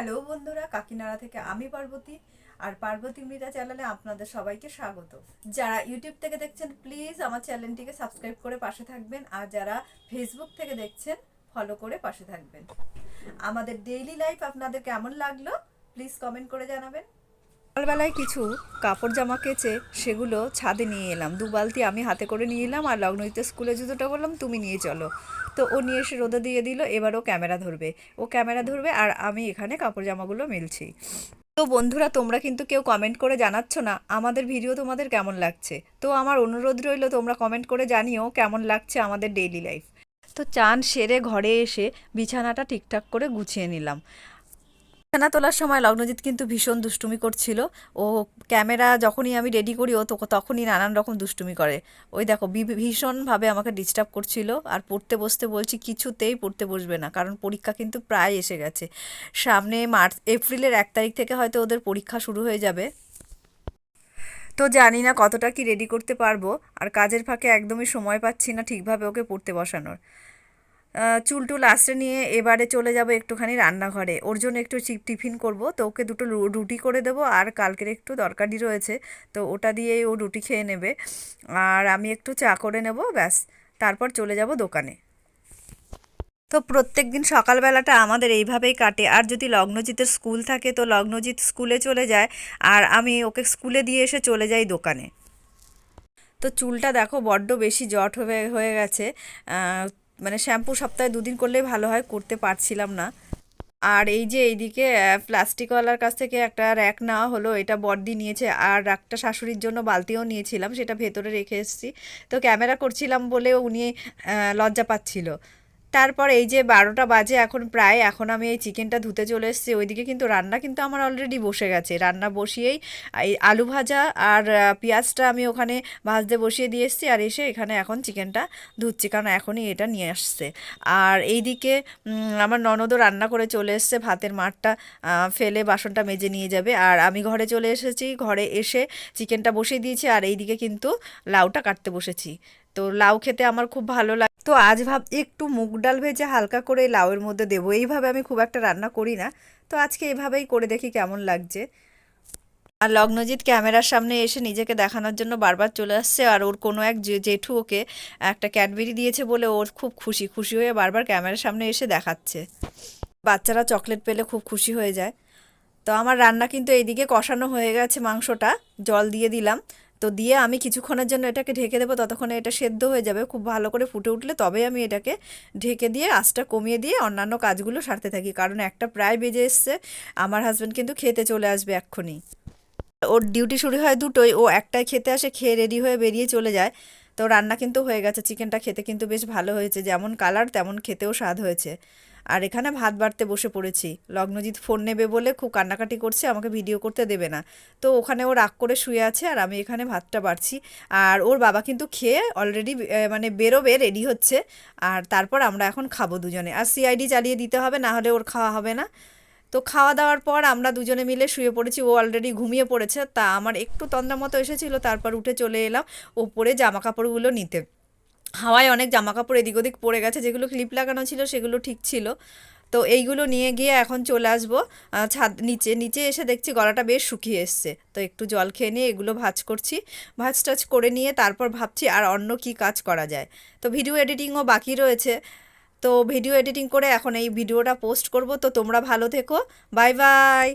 Hello বন্ধুরা, কাকিনাড়া থেকে আমি পার্বতী। আর পার্বতী মৃধা চ্যানেলে আপনাদের সবাইকে স্বাগত। যারা ইউটিউব থেকে দেখছেন প্লিজ আমার চ্যানেলটিকে সাবস্ক্রাইব করে পাশে থাকবেন, আর যারা ফেসবুক থেকে দেখছেন ফলো করে পাশে থাকবেন। আমাদের ডেইলি লাইফ আপনাদের কেমন লাগলো প্লিজ কমেন্ট করে জানাবেন। সকালবেলায় কিছু কাপড় জামা কেচে সেগুলো ছাদে নিয়ে এলাম। 2 বালতি আমি হাতে করে নিয়ে এলাম, আর লগ্নজিতে স্কুলে জুতোটা বললাম তুমি নিয়ে চলো। তো ও নিয়ে এসে রোদে দিয়ে দিল। এবার ও ক্যামেরা ধরবে আর আমি এখানে কাপড় জামাগুলো মেলছি। তো বন্ধুরা, তোমরা কিন্তু কেউ কমেন্ট করে জানাচ্ছ না আমাদের ভিডিও তোমাদের কেমন লাগছে। তো আমার অনুরোধ রইল, তোমরা কমেন্ট করে জানিও কেমন লাগছে আমাদের ডেইলি লাইফ। তো চান সেরে ঘরে এসে বিছানাটা ঠিকঠাক করে গুছিয়ে নিলাম। বিছানা তোলার সময় লগ্নজিৎ কিন্তু ভীষণ দুষ্টুমি করছিল। ও ক্যামেরা যখনই আমি রেডি করি ও তো তখনই নানান রকম দুষ্টুমি করে। ওই দেখো ভীষণভাবে আমাকে ডিস্টার্ব করছিল। আর পড়তে বসতে বলছি, কিছুতেই পড়তে বসবে না, কারণ পরীক্ষা কিন্তু প্রায় এসে গেছে। সামনে এপ্রিলের 1 তারিখ থেকে হয়তো ওদের পরীক্ষা শুরু হয়ে যাবে। তো জানি না কতটা কি রেডি করতে পারবো, আর কাজের ফাঁকে একদমই সময় পাচ্ছি না ঠিকভাবে ওকে পড়তে বসানোর। চুল টুল আঁচড়ে নিয়ে এবারে চলে যাব একটুখানি রান্নাঘরে। ওর জন্য একটু টিফিন করব, তো ওকে দুটো রুটি করে দেবো, আর কালকের একটু তরকারি রয়েছে, তো ওটা দিয়েই ও রুটি খেয়ে নেবে। আর আমি একটু চা করে নেব, ব্যাস। তারপর চলে যাব দোকানে। তো প্রত্যেক দিন সকালবেলাটা আমাদের এইভাবেই কাটে। আর যদি লগ্নজিতের স্কুল থাকে তো লগ্নজিৎ স্কুলে চলে যায়, আর আমি ওকে স্কুলে দিয়ে এসে চলে যাই দোকানে। তো চুলটা দেখো বড্ড বেশি জট হয়ে হয়ে গেছে। মানে শ্যাম্পু সপ্তাহে 2 দিন করলেই ভালো হয়, করতে পারছিলাম না। আর এই যে এইদিকে প্লাস্টিকওয়ালার কাছ থেকে একটা র্যাক নেওয়া হলো, এটা বড়দি নিয়েছে, আর একটা শাশুড়ির জন্য বালতিও নিয়েছিলাম, সেটা ভেতরে রেখে এসেছি। তো ক্যামেরা করছিলাম বলে উনি লজ্জা পাচ্ছিল। তারপর এই যে 12টা বাজে এখন প্রায়, এখন আমি এই চিকেনটা ধুতে চলে এসেছি। ওইদিকে কিন্তু রান্না কিন্তু আমার অলরেডি বসে গেছে। রান্না বসিয়েই এই আলু ভাজা আর পেঁয়াজটা আমি ওখানে ভাজতে বসিয়ে দিয়ে এসেছি, আর এসে এখানে এখন চিকেনটা ধুচ্ছি, কারণ এখনই এটা নিয়ে আসছে। আর এইদিকে আমার ননদও রান্না করে চলে এসছে, ভাতের মাড়টা ফেলে বাসনটা মেজে নিয়ে যাবে। আর আমি ঘরে চলে এসেছি, ঘরে এসে চিকেনটা বসিয়ে দিয়েছি, আর এইদিকে কিন্তু লাউটা কাটতে বসেছি। তো লাউ খেতে আমার খুব ভালো লাগে। তো আজ ভাবছি একটু মুগ ডাল ভেজে হালকা করে লাউয়ের মধ্যে দেবো। এইভাবে আমি খুব একটা রান্না করি না, তো আজকে এভাবেই করে দেখি কেমন লাগছে। আর লগ্নজিৎ ক্যামেরার সামনে এসে নিজেকে দেখানোর জন্য বারবার চলে আসছে, আর ওর কোনো এক জেঠু ওকে একটা ক্যাডবেরি দিয়েছে বলে ওর খুব খুশি খুশি হয়ে বারবার ক্যামেরার সামনে এসে দেখাচ্ছে। বাচ্চারা চকলেট পেলে খুব খুশি হয়ে যায়। তো আমার রান্না কিন্তু এইদিকে কষানো হয়ে গেছে, মাংসটা জল দিয়ে দিলাম। তো দিয়ে আমি কিছুক্ষণের জন্য এটাকে ঢেকে দেবো, ততক্ষণে এটা সেদ্ধ হয়ে যাবে। খুব ভালো করে ফুটে উঠলে তবে আমি এটাকে ঢেকে দিয়ে আঁচটা কমিয়ে দিয়ে অন্যান্য কাজগুলো সারতে থাকি, কারণ একটা প্রায় বেজে এসছে। আমার হাজব্যান্ড কিন্তু খেতে চলে আসবে এক্ষুনি। ওর ডিউটি শুরু হয় 2টোয়, ও 1টায় খেতে আসে, খেয়ে রেডি হয়ে বেরিয়ে চলে যায়। তো রান্না কিন্তু হয়ে গেছে। চিকেনটা খেতে কিন্তু বেশ ভালো হয়েছে, যেমন কালার তেমন খেতেও স্বাদ হয়েছে। আর এখানে ভাত বাড়তে বসে পড়েছি। লগ্নজিৎ ফোন নেবে বলে খুব কান্নাকাটি করছে, আমাকে ভিডিও করতে দেবে না। তো ওখানে ও রাগ করে শুয়ে আছে, আর আমি এখানে ভাতটা বাড়ছি। আর ওর বাবা কিন্তু খেয়ে অলরেডি মানে বেরোবে, রেডি হচ্ছে। আর তারপর আমরা এখন খাবো দুজনে। আর সিআইডি চালিয়ে দিতে হবে, না হলে ওর খাওয়া হবে না। তো খাওয়া দাওয়ার পর আমরা দুজনে মিলে শুয়ে পড়েছি। ও অলরেডি ঘুমিয়ে পড়েছে, তা আমার একটু তন্দ্রা মতো এসেছিলো, তারপর উঠে চলে এলাম ওপরে জামা কাপড়গুলো নিতে। হাওয়ায় অনেক জামা কাপড় এদিক ওদিক পড়ে গেছে, যেগুলো ক্লিপ লাগানো ছিল সেগুলো ঠিক ছিল। তো এইগুলো নিয়ে গিয়ে এখন চলে আসবো ছাদ নিচে। নিচে এসে দেখছি গলাটা বেশ শুকিয়ে এসছে, তো একটু জল খেয়ে নিয়ে এগুলো ভাঁজ করছি। ভাঁজ টাজ করে নিয়ে তারপর ভাবছি আর অন্য কি কাজ করা যায়। তো ভিডিও এডিটিংও বাকি রয়েছে। তো ভিডিও এডিটিং করে এখন এই ভিডিওটা পোস্ট করব। তো তোমরা ভালো থেকো, বাই বাই।